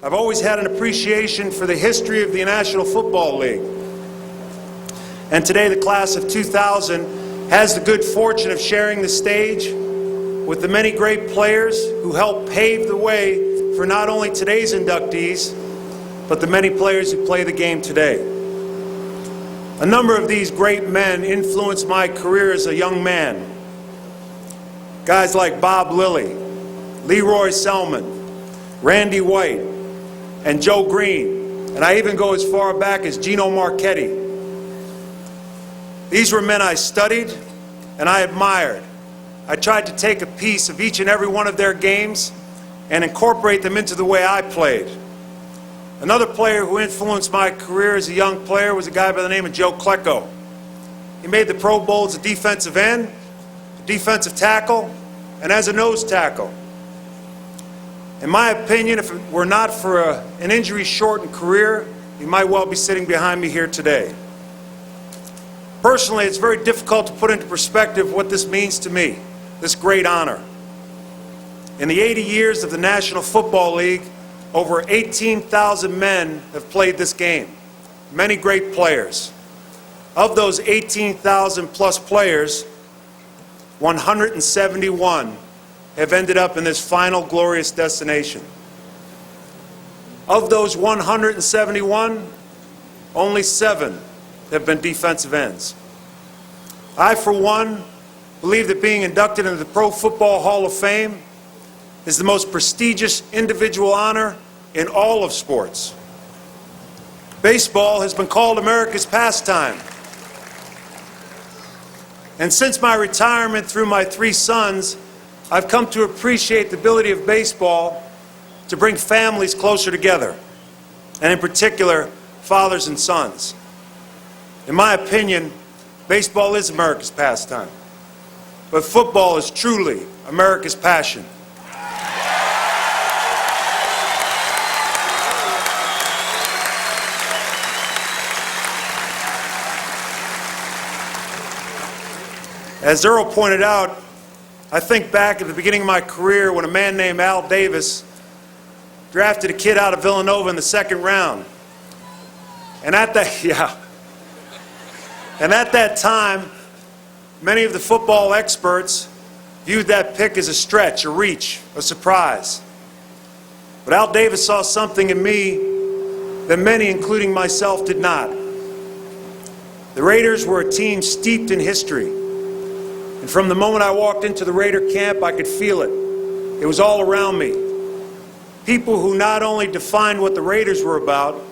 I've always had an appreciation for the history of the National Football League. And today, the class of 2000 has the good fortune of sharing the stage with the many great players who helped pave the way for not only today's inductees, but the many players who play the game today. A number of these great men influenced my career as a young man. Guys like Bob Lilly, Leroy Selman, Randy White, and Joe Green, and I even go as far back as Gino Marchetti. These were men I studied and I admired. I tried to take a piece of each and every one of their games and incorporate them into the way I played. Another player who influenced my career as a young player was a guy by the name of Joe Klecko. He made the Pro Bowl as a defensive end, a defensive tackle, and as a nose tackle. In my opinion, if it were not for an injury-shortened career, he might well be sitting behind me here today. Personally, it's very difficult to put into perspective what this means to me, this great honor. In the 80 years of the National Football League, over 18,000 men have played this game, many great players. Of those 18,000 plus players, 171 have ended up in this final glorious destination. Of those 171, only 7 have been defensive ends. I, for one, believe that being inducted into the Pro Football Hall of Fame is the most prestigious individual honor in all of sports. Baseball has been called America's pastime. And since my retirement through my 3 sons, I've come to appreciate the ability of baseball to bring families closer together, and in particular, fathers and sons. In my opinion, baseball is America's pastime, but football is truly America's passion. As Earl pointed out, I think back at the beginning of my career when a man named Al Davis drafted a kid out of Villanova in the 2nd round. And at that time, many of the football experts viewed that pick as a stretch, a reach, a surprise. But Al Davis saw something in me that many, including myself, did not. The Raiders were a team steeped in history. And from the moment I walked into the Raider camp, I could feel it. It was all around me. People who not only defined what the Raiders were about,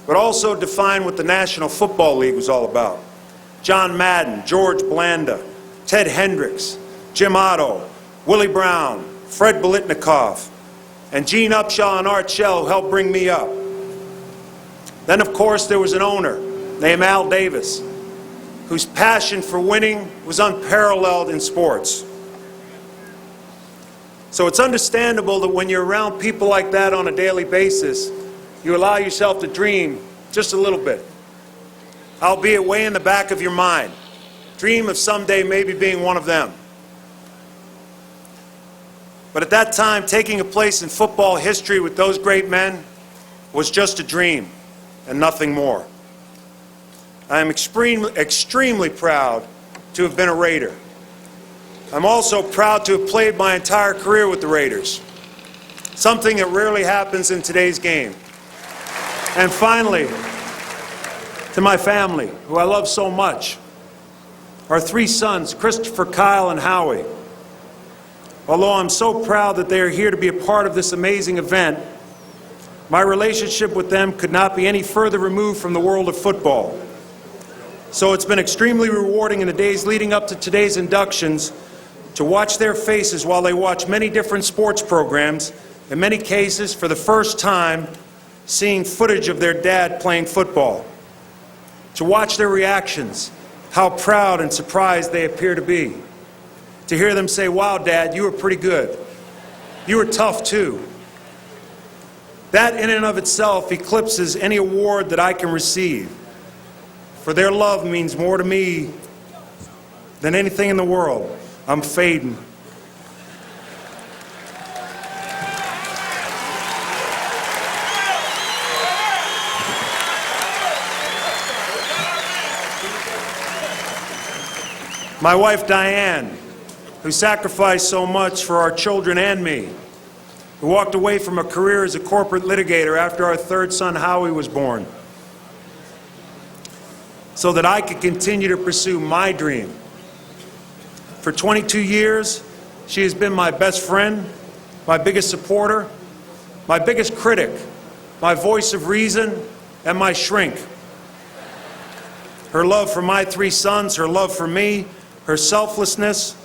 but also defined what the National Football League was all about. John Madden, George Blanda, Ted Hendricks, Jim Otto, Willie Brown, Fred Biletnikoff, and Gene Upshaw and Art Shell helped bring me up. Then, of course, there was an owner named Al Davis, whose passion for winning was unparalleled in sports. So it's understandable that when you're around people like that on a daily basis, you allow yourself to dream just a little bit, albeit way in the back of your mind. Dream of someday maybe being one of them. But at that time, taking a place in football history with those great men was just a dream and nothing more. I am extremely proud to have been a Raider. I'm also proud to have played my entire career with the Raiders, something that rarely happens in today's game. And finally, to my family, who I love so much, our 3 sons, Christopher, Kyle, and Howie. Although I'm so proud that they are here to be a part of this amazing event, my relationship with them could not be any further removed from the world of football. So it's been extremely rewarding in the days leading up to today's inductions to watch their faces while they watch many different sports programs, in many cases for the first time seeing footage of their dad playing football. To watch their reactions, how proud and surprised they appear to be. To hear them say, "Wow, Dad, you were pretty good. You were tough too." That in and of itself eclipses any award that I can receive. For their love means more to me than anything in the world. I'm fading. My wife, Diane, who sacrificed so much for our children and me, who walked away from a career as a corporate litigator after our third son, Howie, was born, so that I could continue to pursue my dream. For 22 years, she has been my best friend, my biggest supporter, my biggest critic, my voice of reason, and my shrink. Her love for my three sons, her love for me, her selflessness,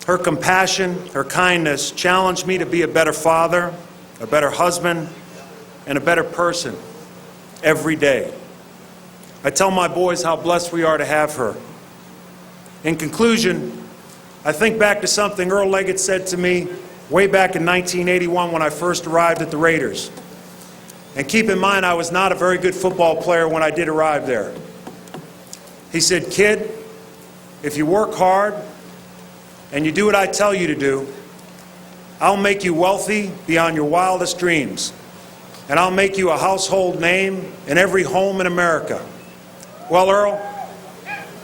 her compassion, her kindness challenged me to be a better father, a better husband, and a better person every day. I tell my boys how blessed we are to have her. In conclusion, I think back to something Earl Leggett said to me way back in 1981 when I first arrived at the Raiders. And keep in mind, I was not a very good football player when I did arrive there. He said, "Kid, if you work hard and you do what I tell you to do, I'll make you wealthy beyond your wildest dreams. And I'll make you a household name in every home in America." Well, Earl,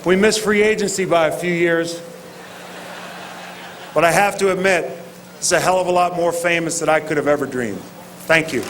we missed free agency by a few years. But I have to admit, it's a hell of a lot more famous than I could have ever dreamed. Thank you.